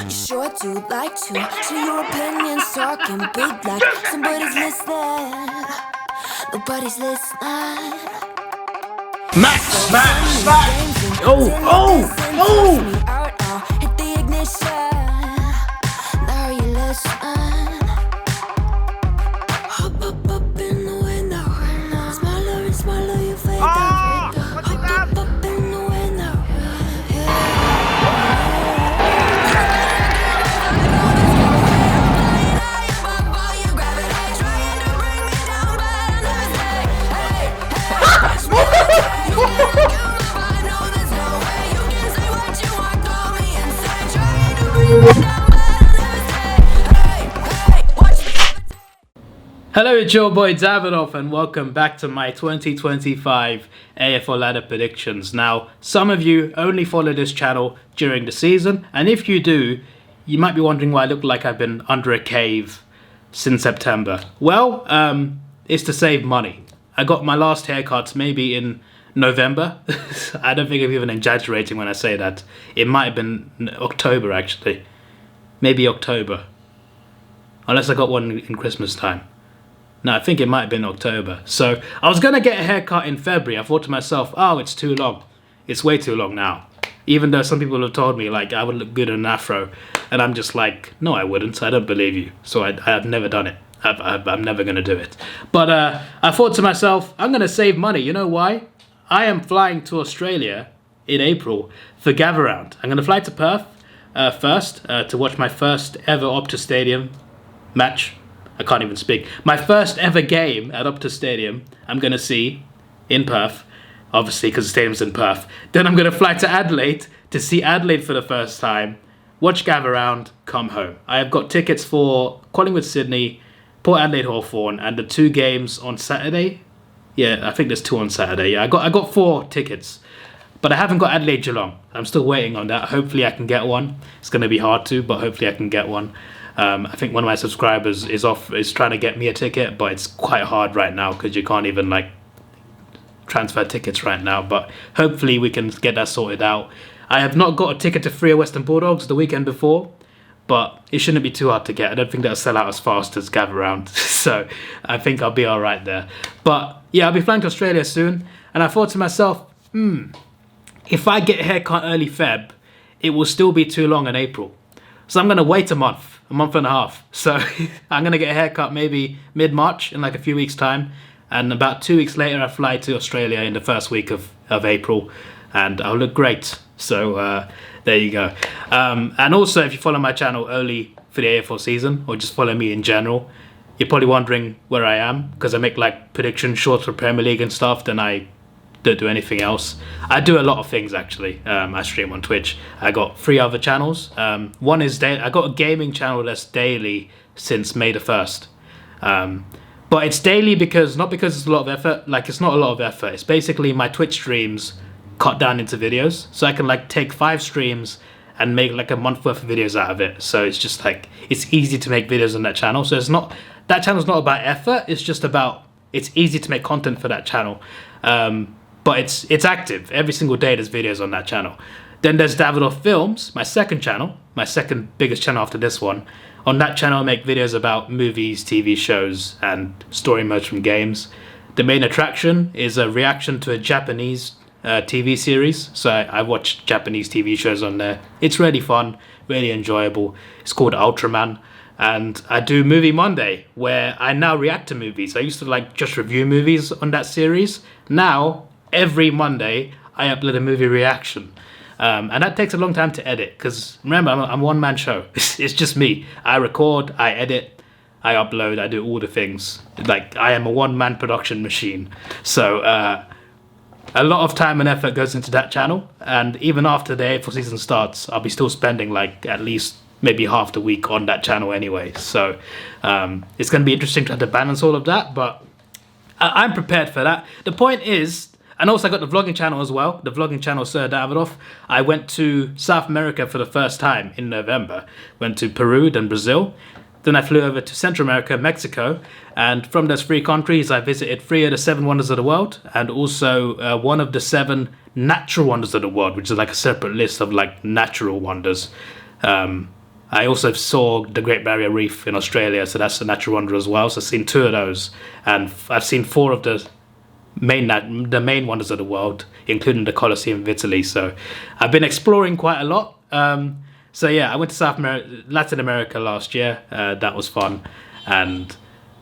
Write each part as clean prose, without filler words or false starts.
You sure do like to share your opinions, talking big like somebody's listening. Nobody's listening. Max! Oh! Hit the ignition. Now you listen. Hop up in the window. Smaller and smaller, you fade down. Hop up in the window. Hello, it's your boy Davidoff and welcome back to my 2025 AFL Ladder Predictions. Now, some of you only follow this channel during the season, and if you do, you might be wondering why I look like I've been under a cave since September. Well, it's to save money. I got my last haircut maybe in November. I don't think I'm even exaggerating when I say that. It might have been October actually. Maybe October. Unless I got one in Christmas time. No, I think it might have been October. So I was going to get a haircut in February. I thought to myself, oh, it's too long. It's way too long now. Even though some people have told me like I would look good in an afro. And I'm just like, no, I wouldn't. I don't believe you. So I've never done it. I'm never going to do it. But I thought to myself, I'm going to save money. You know why? I am flying to Australia in April for Gather Round. I'm going to fly to Perth first to watch my first ever Optus Stadium match. I can't even speak. My first ever game at Optus Stadium I'm going to see in Perth, obviously because the stadium's in Perth. Then I'm going to fly to Adelaide to see Adelaide for the first time, watch Gather Round, come home. I have got tickets for Collingwood Sydney, Port Adelaide Hawthorn, and the 2 games on Saturday. Yeah, I think there's 2 on Saturday. Yeah, I got 4 tickets. But I haven't got Adelaide Geelong. I'm still waiting on that. Hopefully I can get one. It's going to be hard to, but hopefully I can get one. I think one of my subscribers is trying to get me a ticket, but it's quite hard right now because you can't even like transfer tickets right now. But hopefully we can get that sorted out. I have not got a ticket to Freo Western Bulldogs the weekend before, but it shouldn't be too hard to get. I don't think that'll sell out as fast as Gather Round, so I think I'll be all right there. But yeah, I'll be flying to Australia soon, and I thought to myself, if I get a haircut early Feb, it will still be too long in April. So I'm going to wait a month and a half. So I'm going to get a haircut maybe mid-March in like a few weeks' time. And about 2 weeks later, I fly to Australia in the first week of April. And I'll look great. So there you go. And also, if you follow my channel only for the AFL season, or just follow me in general, you're probably wondering where I am. Because I make like prediction shorts for Premier League and stuff. Then I don't do anything else. I do a lot of things actually. I stream on Twitch. I got 3 other channels. One is I got a gaming channel that's daily since May the 1st. But it's daily because not because it's a lot of effort. Like it's not a lot of effort. It's basically my Twitch streams cut down into videos. So I can like take 5 streams and make like a month worth of videos out of it. So it's just like it's easy to make videos on that channel. So it's not that channel's not about effort. It's just about it's easy to make content for that channel. But it's active. Every single day there's videos on that channel. Then there's Davidoff Films, my second channel, my second biggest channel after this one. On that channel I make videos about movies, TV shows, and story modes from games. The main attraction is a reaction to a Japanese TV series. So I watch Japanese TV shows on there. It's really fun, really enjoyable. It's called Ultraman. And I do Movie Monday, where I now react to movies. I used to like just review movies on that series. Now, every Monday, I upload a movie reaction. And that takes a long time to edit, because remember, I'm a one-man show. It's just me. I record, I edit, I upload, I do all the things. Like, I am a one-man production machine. So, a lot of time and effort goes into that channel. And even after the AFL season starts, I'll be still spending like at least maybe half the week on that channel anyway. So, it's going to be interesting to have to balance all of that, but I'm prepared for that. The point is, and also I got the vlogging channel as well, the vlogging channel Sir Davidoff. I went to South America for the first time in November. Went to Peru, then Brazil. Then I flew over to Central America, Mexico. And from those 3 countries, I visited 3 of the 7 wonders of the world. And also 1 of the 7 natural wonders of the world, which is like a separate list of like natural wonders. I also saw the Great Barrier Reef in Australia, so that's a natural wonder as well. So I've seen 2 of those, and I've seen 4 of the main wonders of the world, including the Colosseum of Italy. So I've been exploring quite a lot. So yeah, I went to Latin America last year. That was fun, and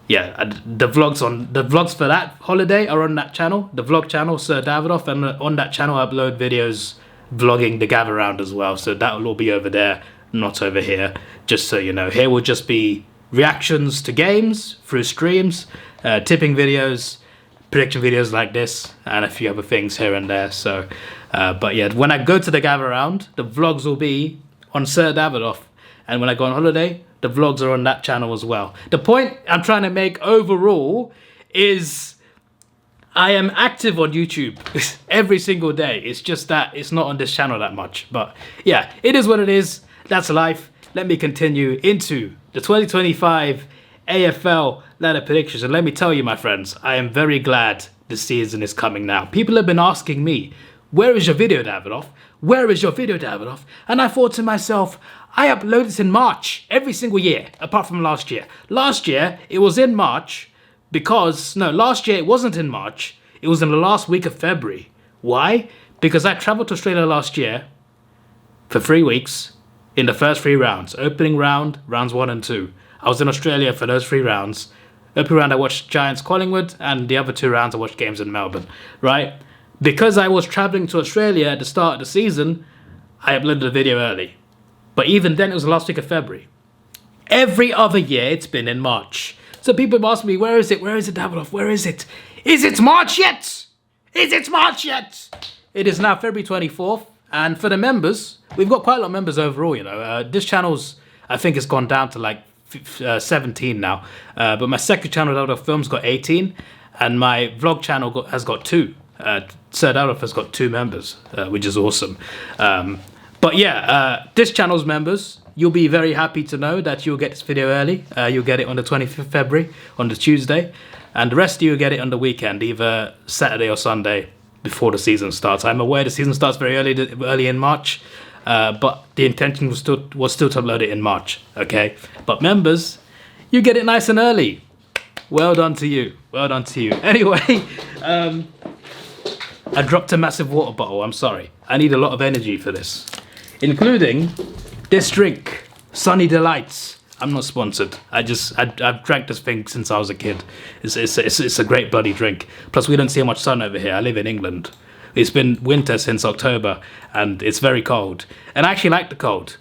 yeah, the vlogs for that holiday are on that channel, the vlog channel, Sir Davidoff, and on that channel I upload videos vlogging the gather round as well. So that will all be over there, not over here. Just so you know, here will just be reactions to games through streams, tipping videos, prediction videos like this, and a few other things here and there. So, but yeah, when I go to the gather round, the vlogs will be on Sir Davidoff, and when I go on holiday, the vlogs are on that channel as well. The point I'm trying to make overall is I am active on YouTube every single day. It's just that it's not on this channel that much. But yeah, it is what it is. That's life. Let me continue into the 2025 AFL Ladder Predictions. And let me tell you, my friends, I am very glad the season is coming now. People have been asking me, where is your video, Davidoff? Where is your video, Davidoff? And I thought to myself, I upload this in March every single year, apart from last year. Last year, it was in March because, no, last year it wasn't in March. It was in the last week of February. Why? Because I traveled to Australia last year for 3 weeks in the first 3 rounds. Opening round, rounds 1 and 2. I was in Australia for those 3 rounds. Opening round, I watched Giants Collingwood, and the other 2 rounds, I watched games in Melbourne, right? Because I was traveling to Australia at the start of the season, I uploaded a video early. But even then, it was the last week of February. Every other year, it's been in March. So people have asked me, where is it? Where is it, Davidoff? Where is it? Is it March yet? Is it March yet? It is now February 24th. And for the members, we've got quite a lot of members overall, you know. This channel's, I think, has gone down to like 17 now. But my second channel, Davidoff Films, got 18. And my vlog channel has got 2. Sir Davidoff has got 2 members, which is awesome. But yeah, this channel's members, you'll be very happy to know that you'll get this video early. You'll get it on the 25th of February, on the Tuesday. And the rest of you will get it on the weekend, either Saturday or Sunday before the season starts. I'm aware the season starts very early in March, but the intention was still to upload it in March, okay? But members, you get it nice and early. Well done to you. Well done to you. Anyway, I dropped a massive water bottle. I'm sorry. I need a lot of energy for this, including this drink, Sunny Delights. I'm not sponsored. I've drank this thing since I was a kid. It's a great bloody drink. Plus, we don't see much sun over here. I live in England. It's been winter since October, and it's very cold. And I actually like the cold,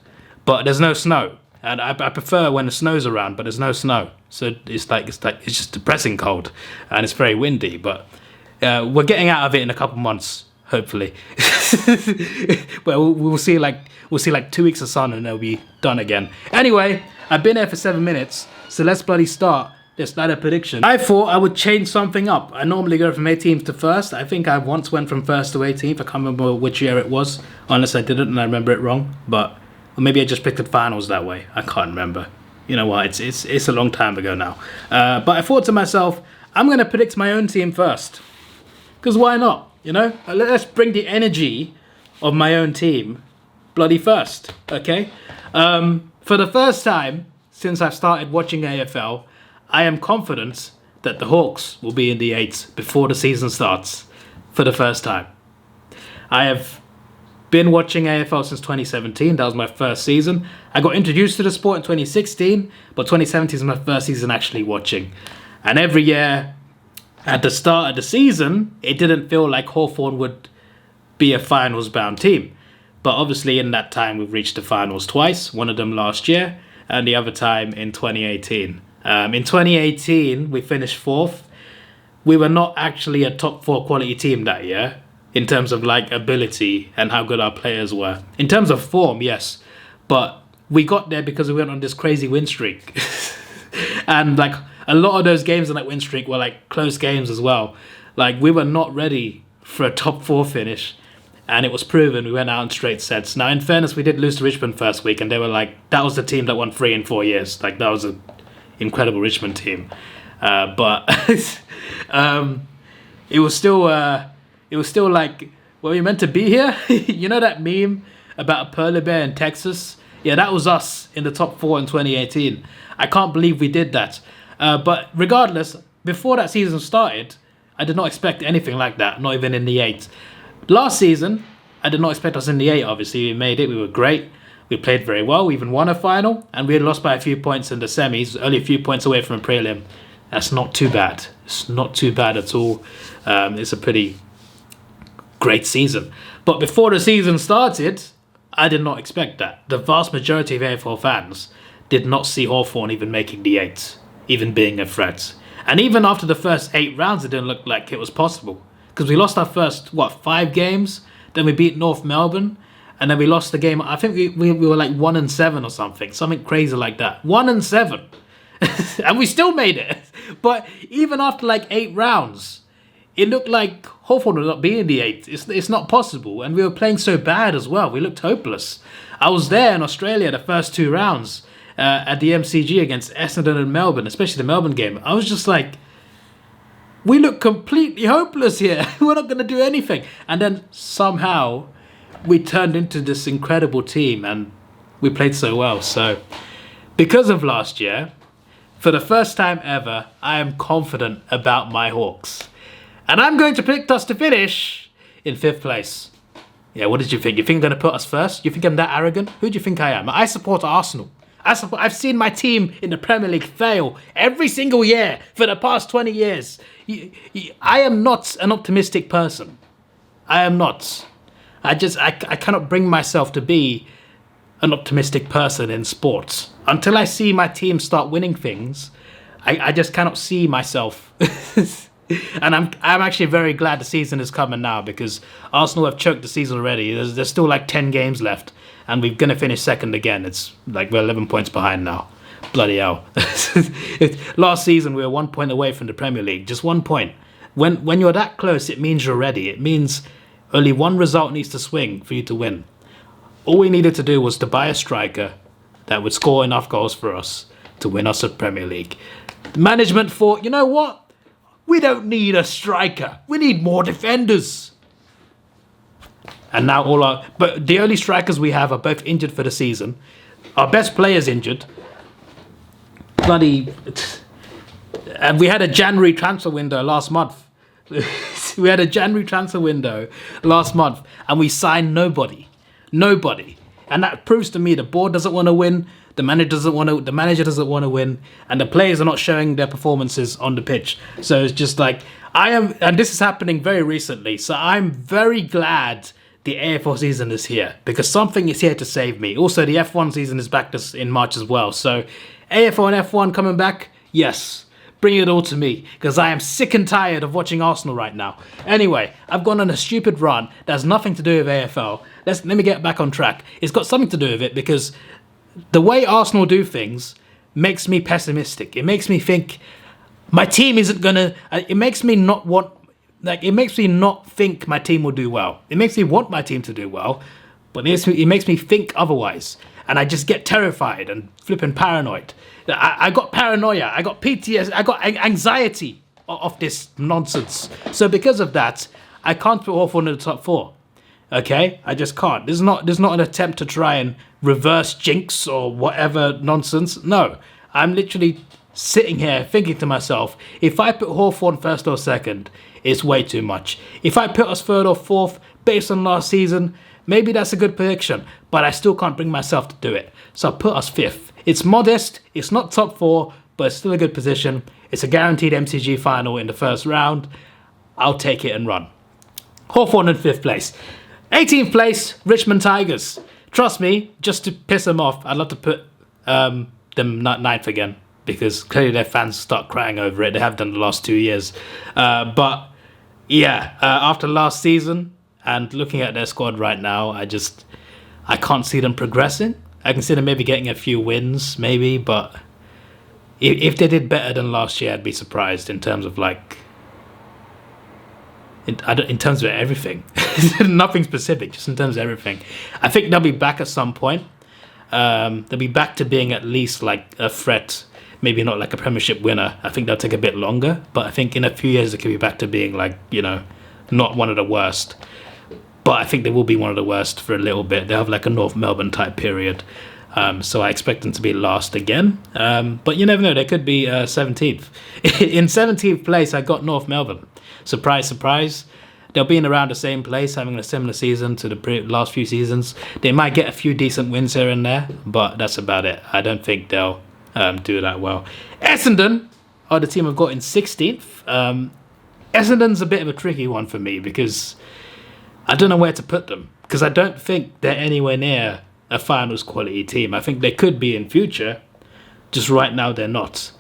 but there's no snow. And I prefer when the snow's around, but there's no snow. So it's just depressing cold, and it's very windy. But we're getting out of it in a couple months, hopefully. But we'll see like 2 weeks of sun, and it'll be done again. Anyway, I've been here for 7 minutes, so let's bloody start this ladder prediction. I thought I would change something up. I normally go from 18th to 1st. I think I once went from 1st to 18th. I can't remember which year it was, unless I didn't and I remember it wrong. But or maybe I just picked the finals that way. I can't remember. You know what? It's a long time ago now. But I thought to myself, I'm going to predict my own team first. Because why not? You know? Let's bring the energy of my own team bloody first. Okay? For the first time since I've started watching AFL, I am confident that the Hawks will be in the 8s before the season starts. For the first time. I have been watching AFL since 2017. That was my first season. I got introduced to the sport in 2016, but 2017 is my first season actually watching. And every year, at the start of the season, it didn't feel like Hawthorn would be a finals-bound team. But obviously, in that time, we've reached the finals twice. One of them last year, and the other time in 2018. In 2018, we finished 4th. We were not actually a top 4 quality team that year, in terms of like ability and how good our players were. In terms of form, yes, but we got there because we went on this crazy win streak. And like a lot of those games on that win streak were like close games as well. Like we were not ready for a top 4 finish, and it was proven. We went out in straight sets. Now in fairness, we did lose to Richmond first week, and they were like, that was the team that won 3 in 4 years. Like that was an incredible Richmond team. But it was still like, were we meant to be here? You know that meme about a polar bear in Texas? Yeah, that was us in the top 4 in 2018. I can't believe we did that. But regardless, before that season started, I did not expect anything like that, not even in the 8. Last season, I did not expect us in the 8, obviously. We made it, we were great. We played very well, we even won a final, and we had lost by a few points in the semis, only a few points away from a prelim. That's not too bad. It's not too bad at all. It's a pretty great season. But before the season started, I did not expect that. The vast majority of AFL fans did not see Hawthorn even making the 8, even being a threat. And even after the first 8 rounds, it didn't look like it was possible. Because we lost our first, 5 games? Then we beat North Melbourne. And then we lost the game. I think we were like 1-7 or something. Something crazy like that. 1-7. And we still made it. But even after like 8 rounds, it looked like Hawthorn would not be in the 8. It's not possible. And we were playing so bad as well. We looked hopeless. I was there in Australia the first 2 rounds at the MCG against Essendon and Melbourne, especially the Melbourne game. I was just like, we look completely hopeless here. We're not going to do anything. And then somehow we turned into this incredible team and we played so well. So because of last year, for the first time ever, I am confident about my Hawks. And I'm going to predict us to finish in 5th place. Yeah, what did you think? You think I'm going to put us first? You think I'm that arrogant? Who do you think I am? I support Arsenal. I've seen my team in the Premier League fail every single year for the past 20 years. I am not an optimistic person. I am not. I cannot bring myself to be an optimistic person in sports. Until I see my team start winning things, I just cannot see myself. And I'm actually very glad the season is coming now, because Arsenal have choked the season already. There's still like 10 games left, and we're going to finish second again. It's like we're 11 points behind now. Bloody hell. Last season we were 1 point away from the Premier League. Just 1 point. When you're that close, it means you're ready. It means only one result needs to swing for you to win. All we needed to do was to buy a striker that would score enough goals for us to win us a Premier League. Management thought, you know what? We don't need a striker. We need more defenders. And now but the only strikers we have are both injured for the season. Our best player's injured. And we had a January transfer window last month. We had a January transfer window last month, and we signed nobody. Nobody. And that proves to me the board doesn't want to win, the manager doesn't want to win, and the players are not showing their performances on the pitch. So it's just like, and this is happening very recently, so I'm very glad the AFL season is here, because something is here to save me. Also, the F1 season is back in March as well. So AFL and F1 coming back, yes. Bring it all to me, because I am sick and tired of watching Arsenal right now. Anyway, I've gone on a stupid run that has nothing to do with AFL. Let me get back on track. It's got something to do with it, because the way Arsenal do things makes me pessimistic. It makes me think my team isn't going to... It makes me not think my team will do well. It makes me want my team to do well, but it makes me think otherwise. And I just get terrified and flipping paranoid. I got paranoia, I got PTSD, I got anxiety of this nonsense. So because of that, I can't put Hawthorn in the top 4. Okay? I just can't. There's not an attempt to try and reverse jinx or whatever nonsense. No. I'm literally sitting here thinking to myself, if I put Hawthorn first or second, it's way too much. If I put us 3rd or 4th based on last season, maybe that's a good prediction, but I still can't bring myself to do it. So I put us 5th. It's modest, it's not top 4, but it's still a good position. It's a guaranteed MCG final in the first round. I'll take it and run. Hawthorn in 5th place. 18th place, Richmond Tigers. Trust me, just to piss them off, I'd love to put them 9th again, because clearly their fans start crying over it. They have done the last 2 years. But yeah, after last season and looking at their squad right now, I can't see them progressing. I can see them maybe getting a few wins, maybe, but if they did better than last year, I'd be surprised in terms of in terms of everything. Nothing specific, just in terms of everything. I think they'll be back at some point. They'll be back to being at least like a threat, maybe not like a premiership winner. I think they'll take a bit longer, but I think in a few years they could be back to being like, not one of the worst. But I think they will be one of the worst for a little bit. They'll have like a North Melbourne type period. So I expect them to be last again. But you never know, they could be 17th. In 17th place, I got North Melbourne. Surprise, surprise. They'll be in around the same place, having a similar season to the last few seasons. They might get a few decent wins here and there, but that's about it. I don't think they'll do that well. Essendon are the team I've got in 16th. Essendon's a bit of a tricky one for me because I don't know where to put them. Because I don't think they're anywhere near a finals quality team. I think they could be in future, just right now they're not.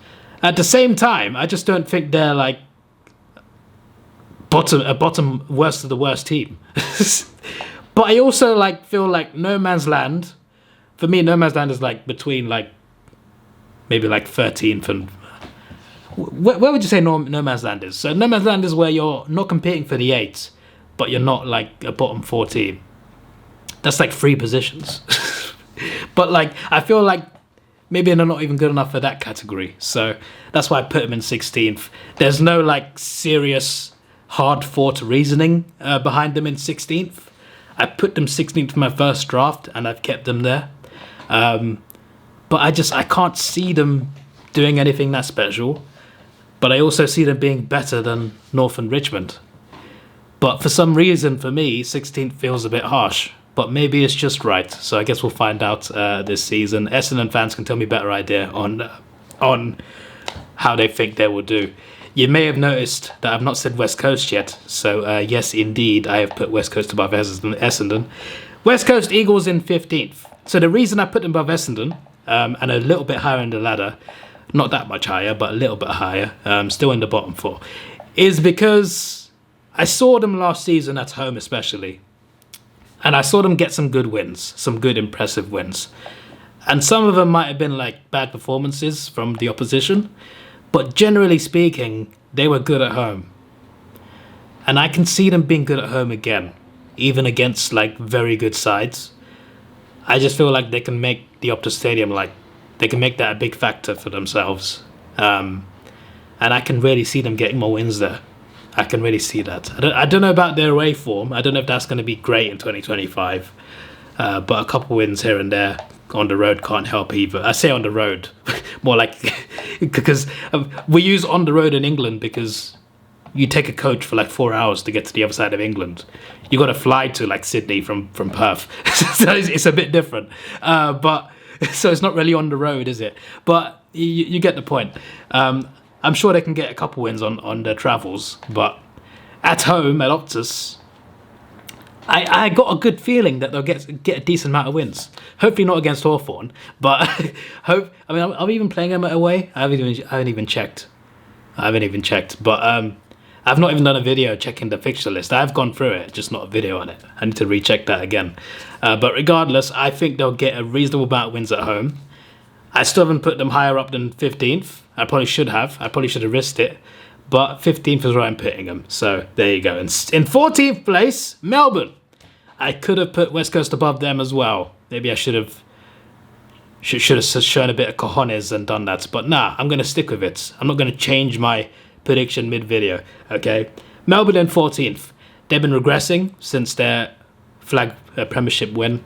At the same time, I just don't think they're like bottom worst of the worst team. But I also like feel like no man's land. For me, no man's land is like between like maybe like 13th and where would you say no man's land is? So no man's land is where you're not competing for the 8, but you're not like a bottom 4 team. That's like 3 positions. But like I feel like maybe they're not even good enough for that category. So that's why I put them in 16th. There's no like serious hard fought reasoning behind them in 16th. I put them 16th for my first draft and I've kept them there. But I can't see them doing anything that special. But I also see them being better than North and Richmond. But for some reason, for me, 16th feels a bit harsh. But maybe it's just right. So I guess we'll find out this season. Essendon fans can tell me a better idea on how they think they will do. You may have noticed that I've not said West Coast yet. So yes, indeed, I have put West Coast above Essendon. West Coast Eagles in 15th. So the reason I put them above Essendon, and a little bit higher in the ladder, not that much higher, but a little bit higher, still in the bottom 4, is because I saw them last season at home especially. And I saw them get some good wins, some good impressive wins. And some of them might have been like bad performances from the opposition. But generally speaking, they were good at home. And I can see them being good at home again, even against like very good sides. I just feel like they can make the Optus Stadium, like they can make that a big factor for themselves. And I can really see them getting more wins there. I can really see that. I don't know about their away form. I don't know if that's going to be great in 2025. But a couple wins here and there on the road can't help either. I say on the road, more like because we use on the road in England because you take a coach for like 4 hours to get to the other side of England. You got to fly to like Sydney from Perth, so it's a bit different. But so it's not really on the road, is it? But you get the point. I'm sure they can get a couple wins on their travels, but at home at Optus, I got a good feeling that they'll get a decent amount of wins. Hopefully not against Hawthorn, but are we even playing them away? I haven't even checked. But I've not even done a video checking the fixture list. I've gone through it, just not a video on it. I need to recheck that again. But regardless, I think they'll get a reasonable amount of wins at home. I still haven't put them higher up than 15th. I probably should have. I probably should have risked it. But 15th is where I'm putting them. So there you go. And in 14th place, Melbourne. I could have put West Coast above them as well. Maybe I should have shown a bit of cojones and done that. But nah, I'm going to stick with it. I'm not going to change my prediction mid-video. Okay? Melbourne in 14th. They've been regressing since their flag premiership win.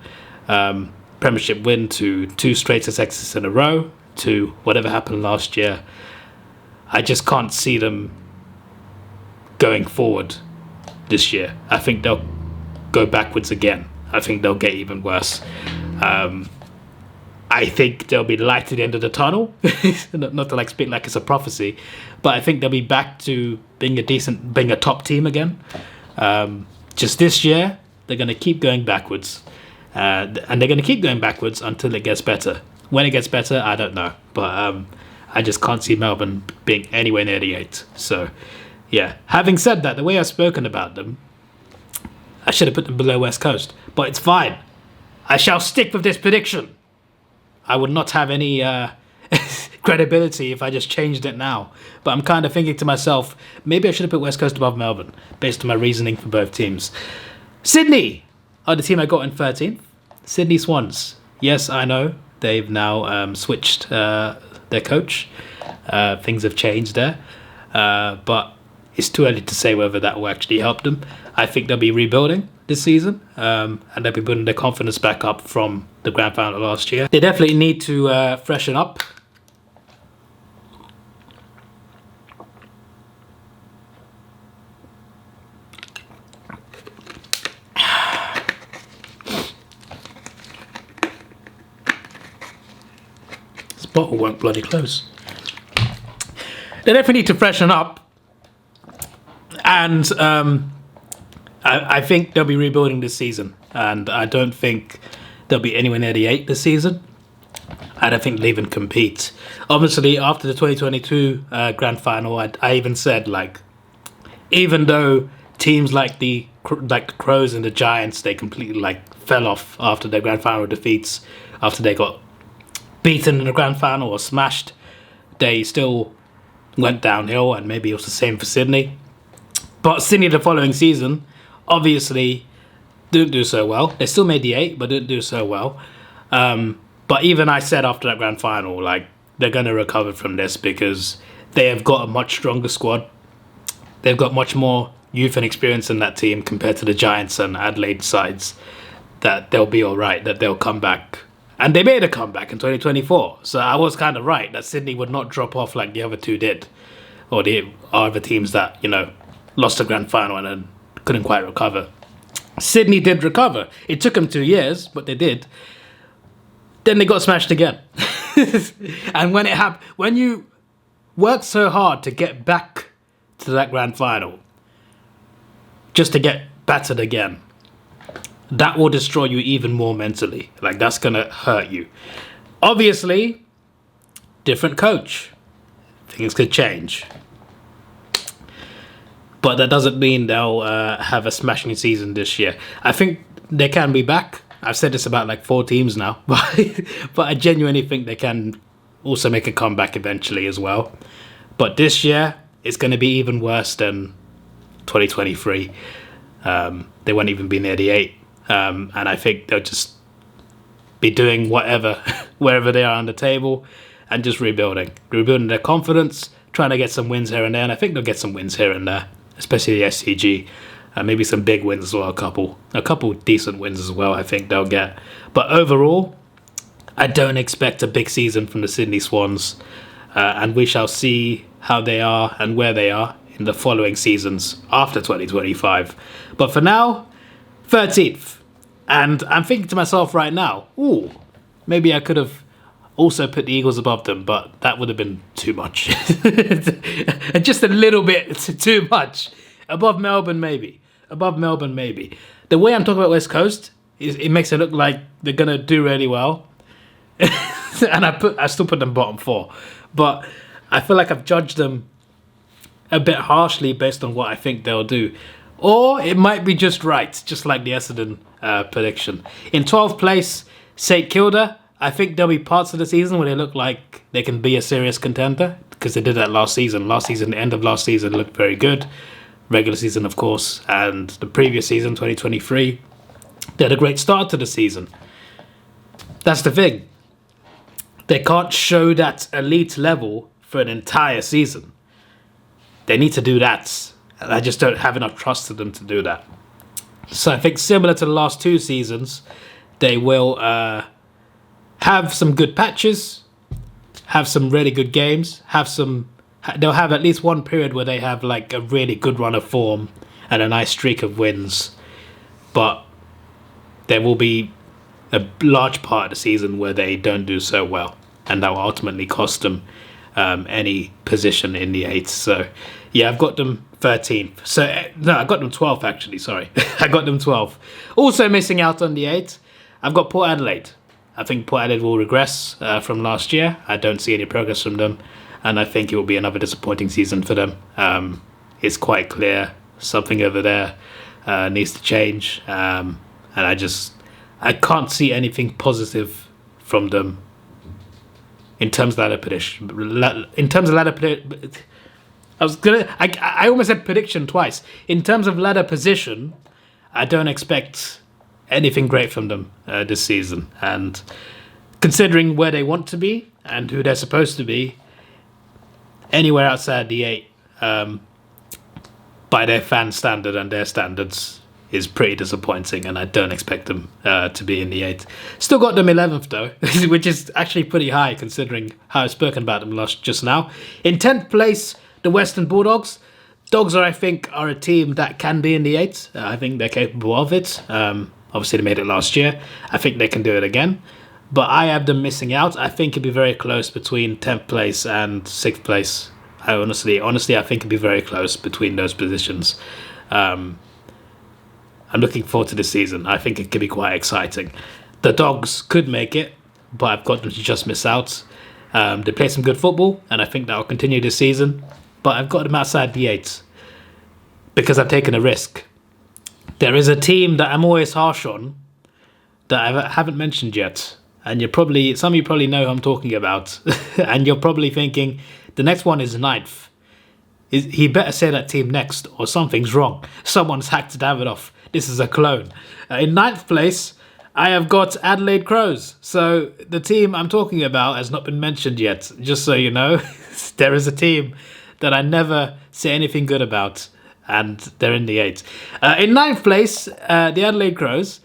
Premiership win to 2 straight successes in a row, to whatever happened last year. I just can't see them going forward this year. I think they'll go backwards again. I think they'll get even worse. I think they'll be light at the end of the tunnel. Not to like speak like it's a prophecy, but I think they'll be back to being a top team again. Just this year, they're going to keep going backwards. And they're going to keep going backwards until it gets better. When it gets better, I don't know. But I just can't see Melbourne being anywhere near the 8. So, yeah. Having said that, the way I've spoken about them, I should have put them below West Coast. But it's fine. I shall stick with this prediction. I would not have any credibility if I just changed it now. But I'm kind of thinking to myself, maybe I should have put West Coast above Melbourne, based on my reasoning for both teams. Sydney are the team I got in 13th. Sydney Swans. Yes, I know. They've now switched their coach. Things have changed there. But it's too early to say whether that will actually help them. I think they'll be rebuilding this season, and they'll be building their confidence back up from the grand final last year. They definitely need to freshen up. This bottle won't bloody close. They definitely need to freshen up. And I think they'll be rebuilding this season. And I don't think they'll be anywhere near the 8 this season. I don't think they'll even compete. Obviously, after the 2022 grand final, I even said, like, even though teams like the Crows and the Giants, they completely, like, fell off after their grand final defeats, after they got beaten in the grand final or smashed, they still went downhill, and maybe it was the same for Sydney. But Sydney the following season, obviously, didn't do so well. They still made the 8, but didn't do so well. But even I said after that grand final, like, they're going to recover from this because they have got a much stronger squad. They've got much more youth and experience in that team compared to the Giants and Adelaide sides, that they'll be all right, that they'll come back. And they made a comeback in 2024. So I was kind of right that Sydney would not drop off like the other two did. Or the other teams that, you know, lost the grand final and then couldn't quite recover. Sydney did recover. It took them 2 years, but they did. Then they got smashed again. And when it happened, when you work so hard to get back to that grand final, just to get battered again, that will destroy you even more mentally. Like, that's going to hurt you. Obviously, different coach. Things could change. But that doesn't mean they'll have a smashing season this year. I think they can be back. I've said this about like 4 teams now. But I genuinely think they can also make a comeback eventually as well. But this year, it's going to be even worse than 2023. They won't even be near the 8. And I think they'll just be doing whatever, wherever they are on the table, and just rebuilding their confidence, trying to get some wins here and there. And I think they'll get some wins here and there, especially the SCG, maybe some big wins as well, a couple decent wins as well, I think they'll get. But overall, I don't expect a big season from the Sydney Swans, and we shall see how they are and where they are in the following seasons after 2025. But for now, 13th. And I'm thinking to myself right now, ooh, maybe I could have also put the Eagles above them, but that would have been too much. Just a little bit too much. Above Melbourne, maybe. The way I'm talking about West Coast, it makes it look like they're going to do really well. And I still put them bottom 4. But I feel like I've judged them a bit harshly based on what I think they'll do. Or it might be just right, just like the Essendon prediction. In 12th place, St Kilda. I think there'll be parts of the season where they look like they can be a serious contender, because they did that last season. The end of last season looked very good. Regular season, of course, and the previous season, 2023, they had a great start to the season. That's the thing. They can't show that elite level for an entire season. They need to do that. And I just don't have enough trust in them to do that. So I think similar to the last 2 seasons, they will have some good patches, have some really good games, they'll have at least one period where they have like a really good run of form and a nice streak of wins. But there will be a large part of the season where they don't do so well, and that will ultimately cost them any position in the 8th. So yeah, I've got them 13th. So no, I got them 12th actually, sorry. I got them 12th. Also missing out on the 8th, I've got Port Adelaide. I think Port Adelaide will regress from last year. I don't see any progress from them, and I think it will be another disappointing season for them. It's quite clear something over there needs to change, and I can't see anything positive from them in terms of ladder prediction. I almost said prediction twice. In terms of ladder position, I don't expect anything great from them this season. And considering where they want to be and who they're supposed to be, anywhere outside the 8 by their fan standard and their standards, is pretty disappointing, and I don't expect them to be in the 8th. Still got them 11th though, which is actually pretty high considering how I've spoken about them just now. In 10th place, the Western Bulldogs. Dogs I think are a team that can be in the 8th. I think they're capable of it. Obviously they made it last year. I think they can do it again. But I have them missing out. I think it'd be very close between 10th place and 6th place. I honestly, I think it'd be very close between those positions. I'm looking forward to this season. I think it could be quite exciting. The Dogs could make it, but I've got them to just miss out. They play some good football, and I think that will continue this season. But I've got them outside the 8 because I've taken a risk. There is a team that I'm always harsh on that I haven't mentioned yet. And some of you probably know who I'm talking about. And you're probably thinking, the next one is 9th. He better say that team next, or something's wrong. Someone's hacked Davidoff. This is a clone. In 9th place, I have got Adelaide Crows. So the team I'm talking about has not been mentioned yet. Just so you know, there is a team that I never say anything good about, and they're in the 8. In 9th place, the Adelaide Crows.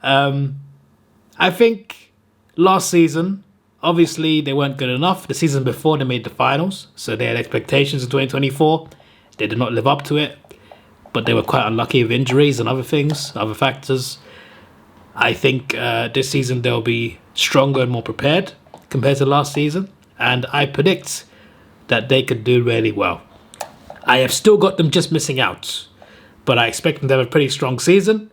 I think last season, obviously they weren't good enough. The season before they made the finals, so they had expectations in 2024. They did not live up to it, but they were quite unlucky with injuries and other things, other factors. I think this season they'll be stronger and more prepared compared to last season, and I predict that they could do really well. I have still got them just missing out, but I expect them to have a pretty strong season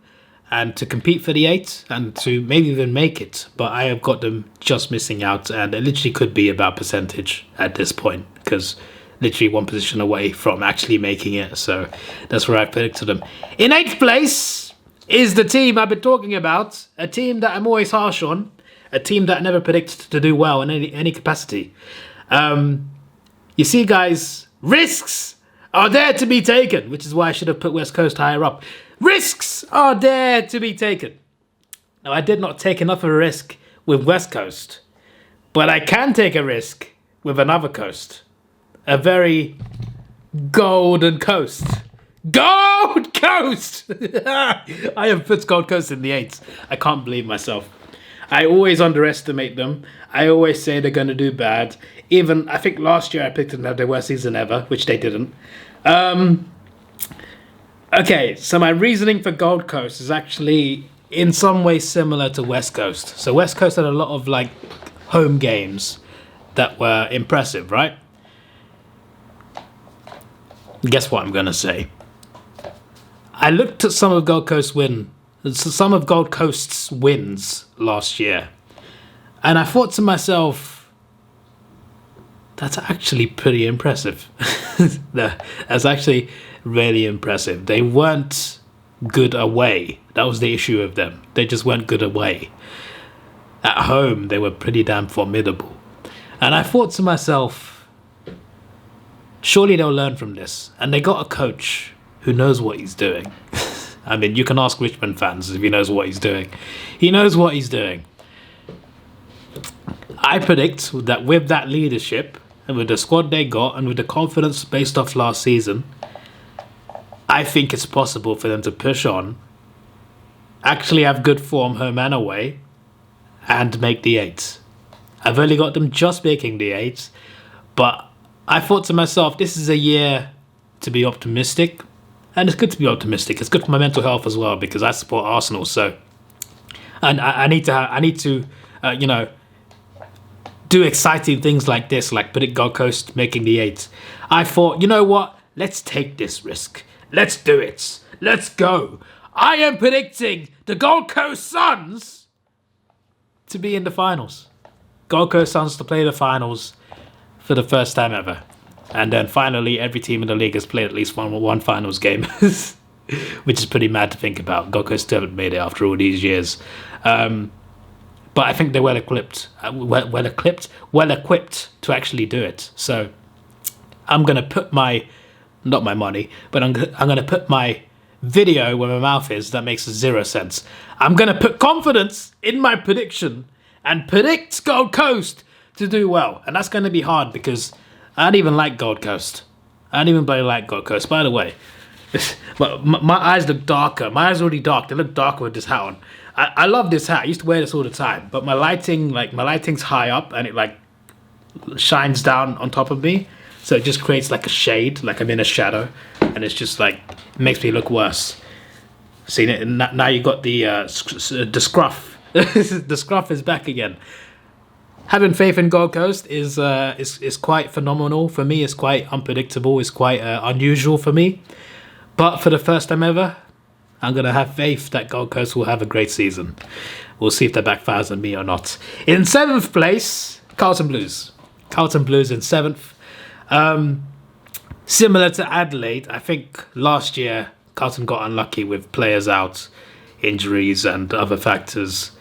and to compete for the 8 and to maybe even make it. But I have got them just missing out, and it literally could be about percentage at this point, because literally one position away from actually making it. So that's where I predicted them. In 8th place is the team I've been talking about, a team that I'm always harsh on, a team that I never predicted to do well in any capacity. You see, guys, risks are there to be taken, which is why I should have put West Coast higher up. Risks are there to be taken. Now, I did not take enough of a risk with West Coast, but I can take a risk with another coast. A very golden coast. Gold Coast! I have put Gold Coast in the 8. I can't believe myself. I always underestimate them. I always say they're going to do bad. Even, I think last year I picked them to have their worst season ever, which they didn't. Okay, so my reasoning for Gold Coast is actually in some way similar to West Coast. So West Coast had a lot of like home games that were impressive, right? Guess what I'm going to say? I looked at some of Gold Coast's wins last year, and I thought to myself, that's actually pretty impressive. That's actually really impressive. They weren't good away. That was the issue of them. They just weren't good away. At home, they were pretty damn formidable. And I thought to myself, surely they'll learn from this. And they got a coach who knows what he's doing. I mean, you can ask Richmond fans if he knows what he's doing. He knows what he's doing. I predict that with that leadership, and with the squad they got, and with the confidence based off last season, I think it's possible for them to push on, actually have good form home and away, and make the 8. I've only got them just making the 8, but I thought to myself, this is a year to be optimistic. And it's good to be optimistic. It's good for my mental health as well, because I support Arsenal. So, and I need to, do exciting things like this, like predict Gold Coast making the 8. I thought, you know what? Let's take this risk. Let's do it. Let's go. I am predicting the Gold Coast Suns to be in the finals. Gold Coast Suns to play the finals for the first time ever. And then finally, every team in the league has played at least one finals game, which is pretty mad to think about. Gold Coast still haven't made it after all these years. But I think they're well equipped to actually do it. So I'm going to put not my money, but I'm going to put my video where my mouth is. That makes 0 sense. I'm going to put confidence in my prediction and predict Gold Coast to do well. And that's going to be hard because I don't even like Gold Coast. I don't even really like Gold Coast. By the way, But my eyes look darker. My eyes are already dark. They look darker with this hat on. I love this hat. I used to wear this all the time. But my lighting's high up and it like shines down on top of me. So it just creates like a shade, like I'm in a shadow. And it's just like, makes me look worse. See, now you got the scruff. The scruff is back again. Having faith in Gold Coast is quite phenomenal for me. It's quite unpredictable. It's quite unusual for me. But for the first time ever, I'm going to have faith that Gold Coast will have a great season. We'll see if that backfires on me or not. In 7th place, Carlton Blues. Carlton Blues in 7th. Similar to Adelaide, I think last year Carlton got unlucky with players out, injuries and other factors.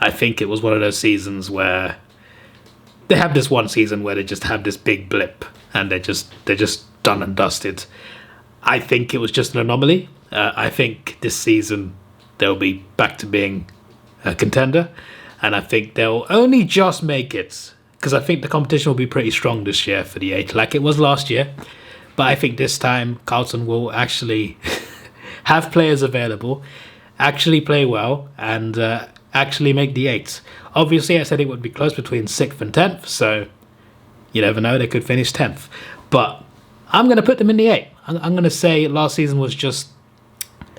I think it was one of those seasons where they have this one season where they just have this big blip and they're just done and dusted. I think it was just an anomaly. I think this season they'll be back to being a contender, and I think they'll only just make it because I think the competition will be pretty strong this year for the 8, like it was last year. But I think this time Carlton will actually have players available, actually play well, and actually make the 8. Obviously, I said it would be close between 6th and 10th, so you never know, they could finish 10th. But I'm going to put them in the 8. I'm going to say last season was just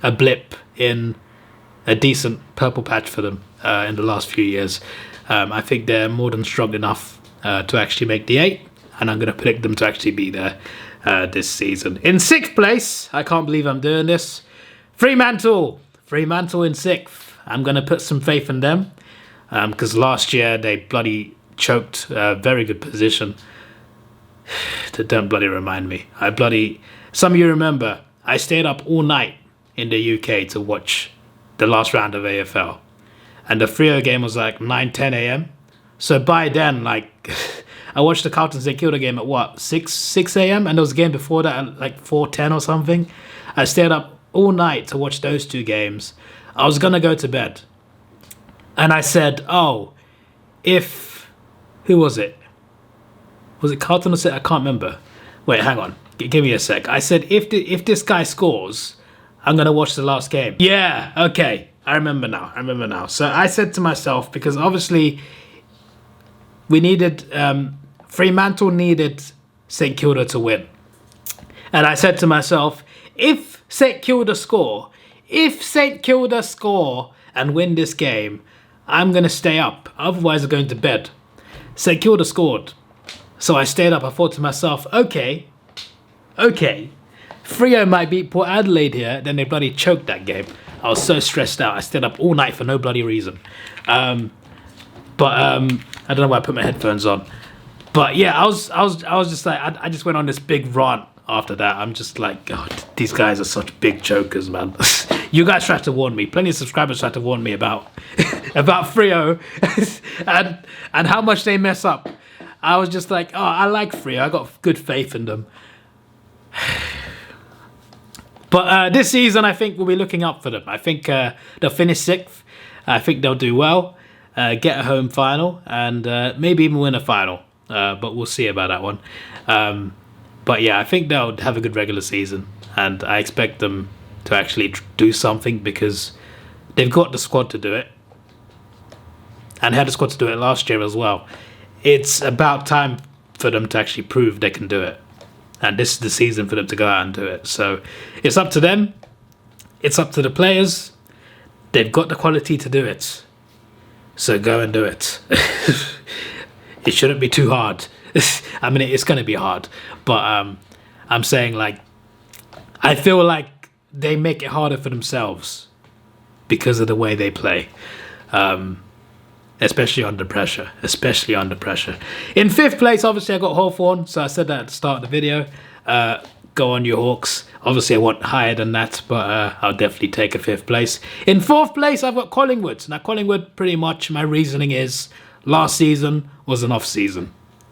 a blip in a decent purple patch for them in the last few years. I think they're more than strong enough to actually make the 8, and I'm going to predict them to actually be there this season. In 6th place, I can't believe I'm doing this, Fremantle in 6th. I'm going to put some faith in them because last year they bloody choked a very good position. Don't bloody remind me. Some of you remember, I stayed up all night in the UK to watch the last round of AFL. And the Freo game was like 9-10 a.m. So by then, like, I watched the Carlton St Kilda game at what, 6 a.m? And there was a game before that at like 4:10 or something. I stayed up all night to watch those 2 games. I was going to go to bed. And I said, oh, who was it? Was it Carlton or City? I can't remember. Wait, hang on. Give me a sec. I said, if this guy scores, I'm going to watch the last game. Yeah, okay. I remember now. So I said to myself, because obviously Fremantle needed St Kilda to win. And I said to myself, if St Kilda score and win this game, I'm going to stay up. Otherwise, I'm going to bed. St Kilda scored. So I stayed up. I thought to myself, okay. Freo might beat Port Adelaide here. Then they bloody choked that game. I was so stressed out. I stayed up all night for no bloody reason. I don't know why I put my headphones on. But yeah, I was just like, I just went on this big rant after that. I'm just like, God, these guys are such big chokers, man. You guys tried to warn me. Plenty of subscribers tried to warn me about Freo and how much they mess up. I was just like, oh, I like Freo. I got good faith in them. But this season, I think we'll be looking up for them. I think they'll finish 6th. I think they'll do well, get a home final, and maybe even win a final. But we'll see about that one. But yeah, I think they'll have a good regular season, and I expect them to actually do something because they've got the squad to do it, and had the squad to do it last year as well. It's about time for them to actually prove they can do it. And this is the season for them to go out and do it. So it's up to them. It's up to the players. They've got the quality to do it. So go and do it. It shouldn't be too hard. I mean, it's going to be hard. But I'm saying, like, I feel like they make it harder for themselves because of the way they play. Especially under pressure. In 5th place, obviously, I got Hawthorn. So I said that at the start of the video. Go on, your Hawks. Obviously, I want higher than that, but I'll definitely take a 5th place. In 4th place, I've got Collingwood. Now, Collingwood, pretty much, my reasoning is last season was an off season.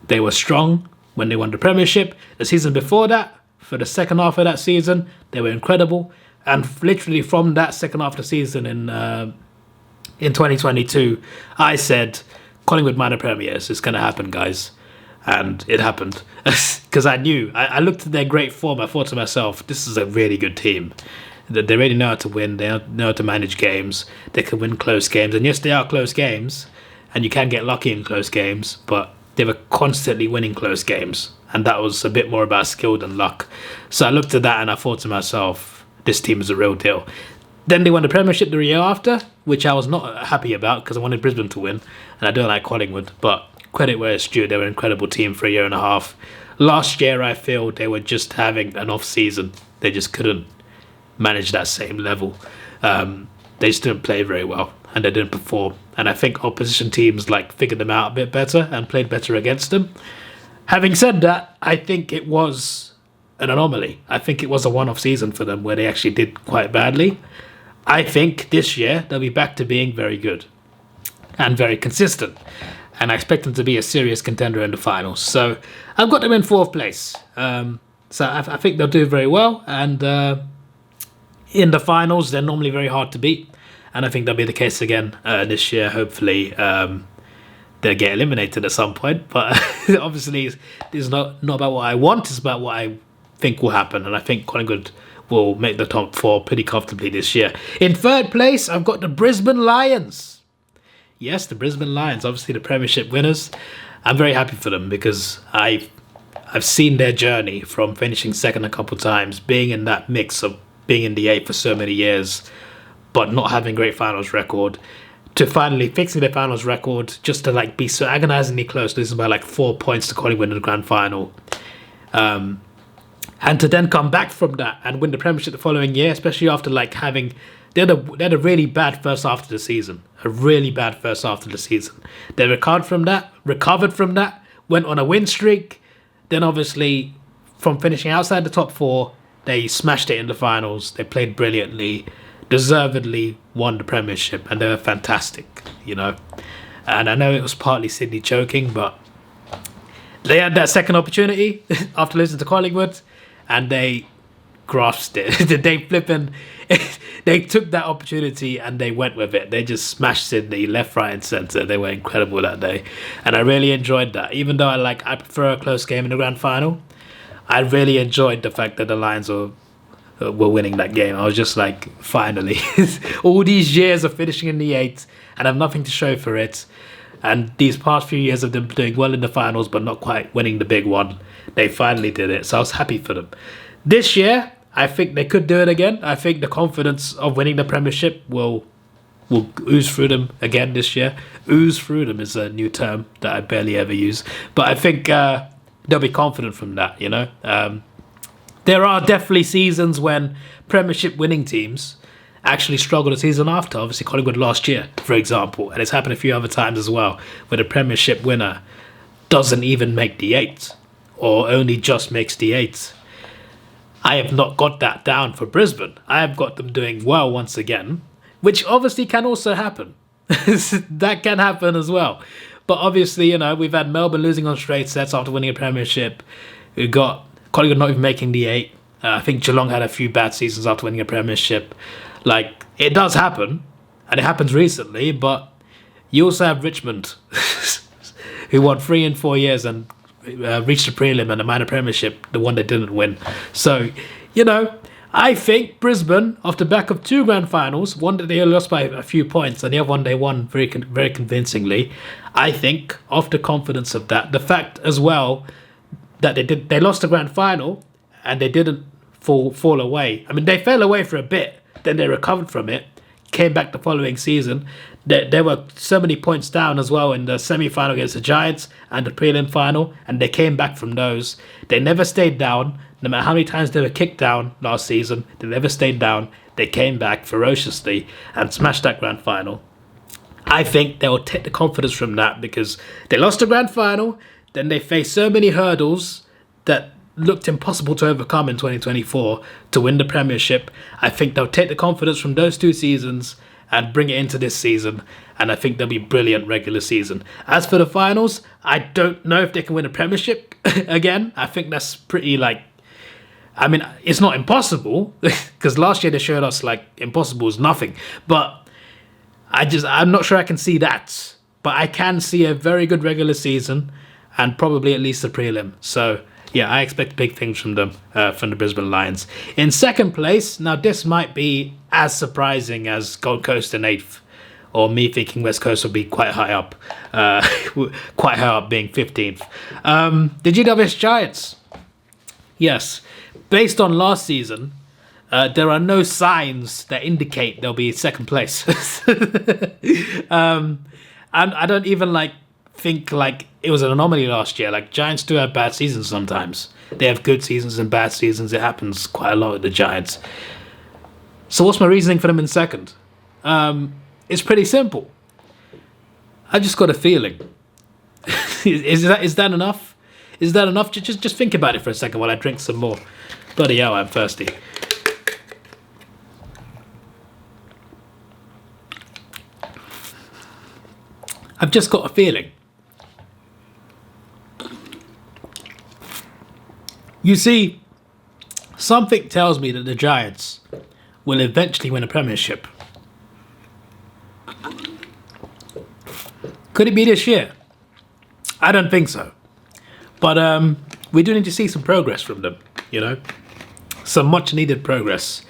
They were strong when they won the Premiership. The season before that, for the second half of that season, they were incredible. And literally from that second half of the season in 2022, I said, Collingwood minor premiers, it's going to happen, guys. And it happened. Because I knew, I looked at their great form, I thought to myself, this is a really good team. They really know how to win, they know how to manage games, they can win close games. And yes, they are close games, and you can get lucky in close games, but they were constantly winning close games. And that was a bit more about skill than luck. So I looked at that and I thought to myself, this team is a real deal. Then they won the Premiership the year after, which I was not happy about because I wanted Brisbane to win, and I don't like Collingwood, but credit where it's due, they were an incredible team for a year and a half. Last year, I feel they were just having an off season. They just couldn't manage that same level. They just didn't play very well, and they didn't perform. And I think opposition teams like figured them out a bit better and played better against them. Having said that, I think it was an anomaly. I think it was a one-off season for them where they actually did quite badly. I think this year they'll be back to being very good and very consistent. And I expect them to be a serious contender in the finals. So I've got them in 4th place. So I think they'll do very well. And in the finals, they're normally very hard to beat. And I think that'll be the case again this year. Hopefully they'll get eliminated at some point. But obviously it's not about what I want. It's about what I think will happen. And I think Collingwood will make the top 4 pretty comfortably this year. In 3rd place, I've got the Brisbane Lions. Yes, the Brisbane Lions, obviously the Premiership winners. I'm very happy for them because I've seen their journey from finishing second a couple of times, being in that mix of being in the 8 for so many years, but not having a great finals record, to finally fixing their finals record, just to like be so agonizingly close, losing by like 4 points to Collingwood in the grand final. And to then come back from that and win the Premiership the following year, especially after like having... They had a really bad first half of the season. A really bad first half of the season. They recovered from that, went on a win streak. Then obviously, from finishing outside the top 4, they smashed it in the finals. They played brilliantly, deservedly won the Premiership, and they were fantastic, you know. And I know it was partly Sydney choking, but they had that second opportunity after losing to Collingwood, and they grasped it. They took that opportunity and they went with it. They just smashed Sydney left, right and centre. They were incredible that day. And I really enjoyed that. Even though I prefer a close game in the grand final, I really enjoyed the fact that the Lions were winning that game. I was just like, finally. All these years of finishing in the 8 and have nothing to show for it. And these past few years of them doing well in the finals but not quite winning the big one, they finally did it. So I was happy for them. This year, I think they could do it again. I think the confidence of winning the Premiership will ooze through them again this year. Ooze through them is a new term that I barely ever use. But I think they'll be confident from that, you know. There are definitely seasons when Premiership winning teams actually struggle the season after. Obviously, Collingwood last year, for example. And it's happened a few other times as well, where the Premiership winner doesn't even make the 8 or only just makes the 8. I have not got that down for Brisbane. I have got them doing well once again, which obviously can also happen. That can happen as well. But obviously, you know, we've had Melbourne losing on straight sets after winning a Premiership. We've got Collingwood not even making the 8. I think Geelong had a few bad seasons after winning a Premiership. Like, it does happen, and it happens recently, but you also have Richmond, who won 3 in 4 years and reached the prelim and a minor Premiership, the one they didn't win. So, you know, I think Brisbane, off the back of 2 grand finals, one that they lost by a few points and the other one they won very convincingly, I think, off the confidence of that, the fact as well that they lost the grand final and they didn't fall away. I mean, they fell away for a bit, then they recovered from it, came back the following season. There were so many points down as well in the semi-final against the Giants and the prelim final, and they came back from those. They never stayed down. No matter how many times they were kicked down last season, they never stayed down. They came back ferociously and smashed that grand final. I think they will take the confidence from that because they lost the grand final, then they faced so many hurdles that looked impossible to overcome in 2024 to win the Premiership. I think they'll take the confidence from those 2 seasons and bring it into this season, and I think they'll be brilliant regular season. As for the finals, I don't know if they can win a Premiership again. I think that's pretty like, I mean, it's not impossible because last year they showed us like impossible is nothing, but I'm not sure I can see that. But I can see a very good regular season. and probably at least the prelim. So yeah, I expect big things from them, from the Brisbane Lions. In second place, now this might be as surprising as Gold Coast in 8th, or me thinking West Coast will be quite high up, being 15th. The GWS Giants. Yes, based on last season, there are no signs that indicate they'll be second place. And I don't even think it was an anomaly last year. Like, Giants do have bad seasons sometimes. They have good seasons and bad seasons. It happens quite a lot with the Giants. So what's my reasoning for them in second? It's pretty simple. I just got a feeling. Is that enough? Is that enough? Just think about it for a second while I drink some more. Bloody hell, I'm thirsty. I've just got a feeling. You see, something tells me that the Giants will eventually win a premiership. Could it be this year? I don't think so. But we do need to see some progress from them, you know? Some much needed progress.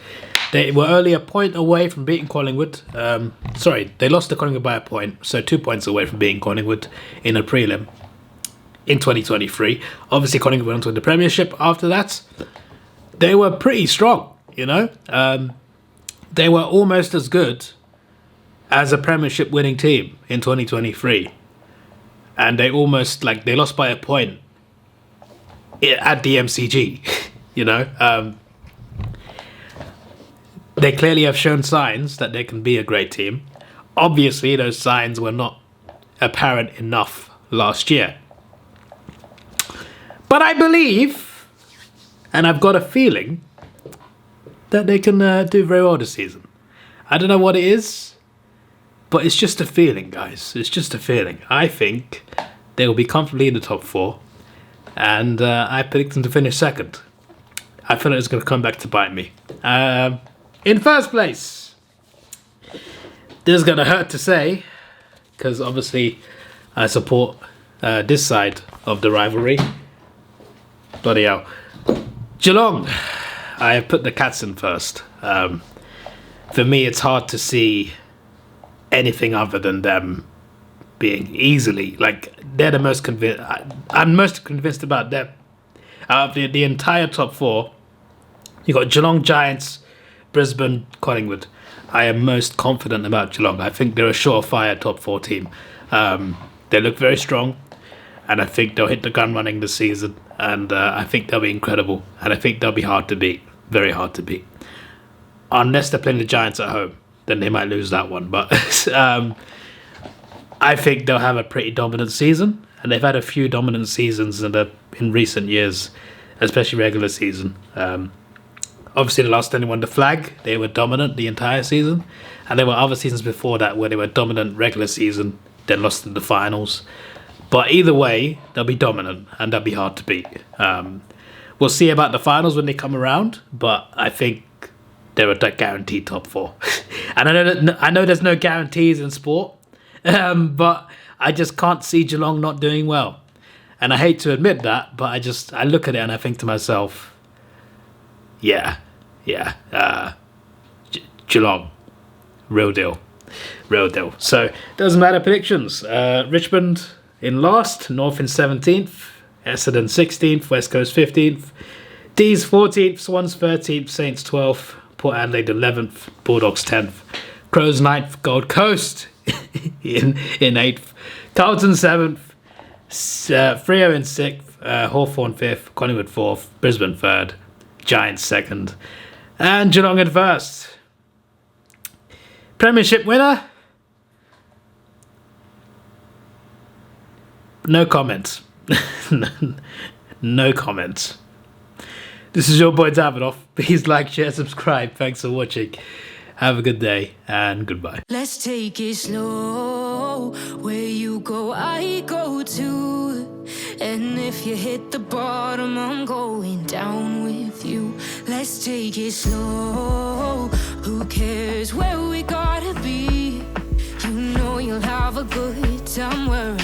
They were only a point away from beating Collingwood. They lost to Collingwood by a point, so 2 points away from beating Collingwood in a prelim in 2023. Obviously, Collingwood went on to the premiership after that. They were pretty strong, you know? They were almost as good as a premiership winning team in 2023. And they almost, they lost by a point at the MCG, you know? They clearly have shown signs that they can be a great team. Obviously, those signs were not apparent enough last year. But I believe, and I've got a feeling, that they can do very well this season. I don't know what it is, but it's just a feeling, guys. It's just a feeling. I think they will be comfortably in the top 4, and I predict them to finish second. I feel like it's going to come back to bite me. In first place, this is going to hurt to say, because obviously I support this side of the rivalry. Bloody hell. Geelong. I have put the Cats in first. For me, it's hard to see anything other than them being easily, they're the most convinced. I'm most convinced about them. Out of the entire top 4, you got Geelong, Giants, Brisbane, Collingwood. I am most confident about Geelong. I think they're a surefire top 4 team. They look very strong, and I think they'll hit the gun running this season, and I think they'll be incredible, and I think they'll be hard to beat, very hard to beat. Unless they're playing the Giants at home, then they might lose that one, but I think they'll have a pretty dominant season, and they've had a few dominant seasons in recent years, especially regular season. Obviously, the last time they won the flag, they were dominant the entire season. And there were other seasons before that where they were dominant regular season, then lost in the finals. But either way, they'll be dominant and they'll be hard to beat. We'll see about the finals when they come around, but I think they're a guaranteed top 4. And I know there's no guarantees in sport, but I just can't see Geelong not doing well. And I hate to admit that, but I look at it and I think to myself, yeah, Geelong, real deal. So, doesn't matter predictions. Richmond in last, North in 17th, Essendon 16th, West Coast 15th, D's 14th, Swans 13th, Saints 12th, Port Adelaide 11th, Bulldogs 10th, Crows 9th, Gold Coast in 8th, Carlton 7th, Freo in 6th, Hawthorn 5th, Collingwood 4th, Brisbane 3rd, Giants 2nd, and Geelong in 1st. Premiership winner? No comments. No comments. This is your boy Davidoff. Please like, share, subscribe. Thanks for watching. Have a good day and goodbye. Let's take it slow. Where you go, I go too. And if you hit the bottom, I'm going down with you. Let's take it slow. Who cares where we gotta be? You know you'll have a good time wherever.